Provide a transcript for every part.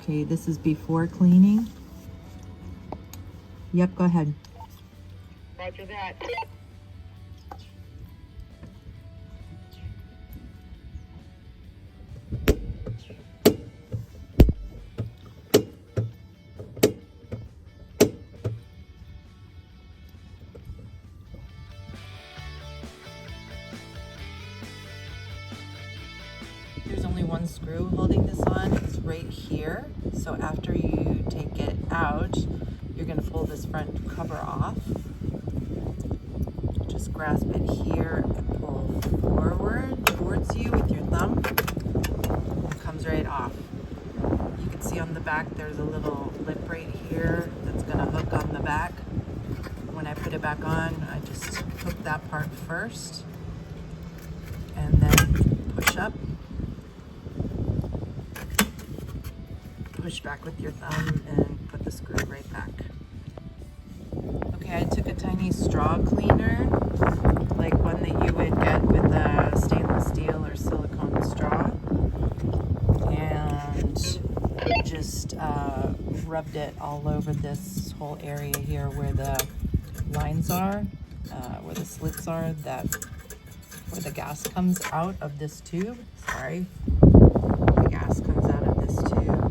Okay, this is before cleaning. Yep, go ahead. Roger that. There's only one screw holding this on. It's right here. So after you take it out, you're going to pull this front cover off. Just grasp it here and pull forward towards you with your thumb. It comes right off. You can see on the back there's a little lip right here that's going to hook on the back. When I put it back on, I just hook that part first and then push up. Push back with your thumb and put the screw right back. Okay, I took a tiny straw cleaner, like one that you would get with a stainless steel or silicone straw, and just rubbed it all over this whole area here where the lines are, where the slits are, where the gas comes out of this tube. Sorry. The gas comes out of this tube.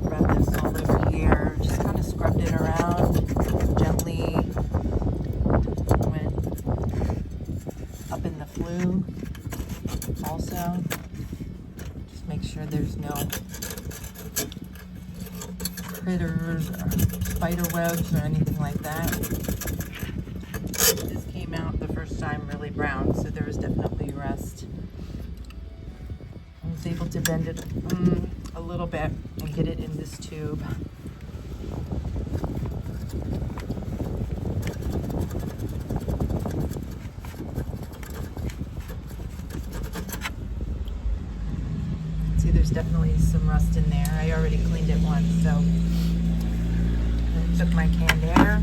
Rub this all over here. Just kind of scrubbed it around gently. Went up in the flue also. Just make sure there's no critters or spider webs or anything like that. This came out the first time really brown, so there was definitely rust. I was able to bend it a little bit and get it in this tube. See, there's definitely some rust in there. I already cleaned it once, so I took my canned air.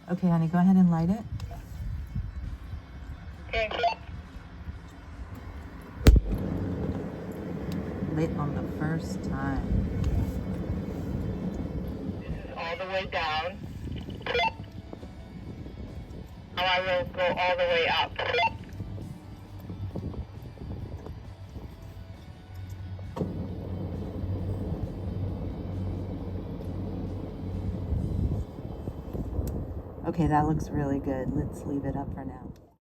Okay, honey, go ahead and light it. Okay. Lit on the first time. This is all the way down. Now I will go all the way up. Okay, that looks really good. Let's leave it up for now.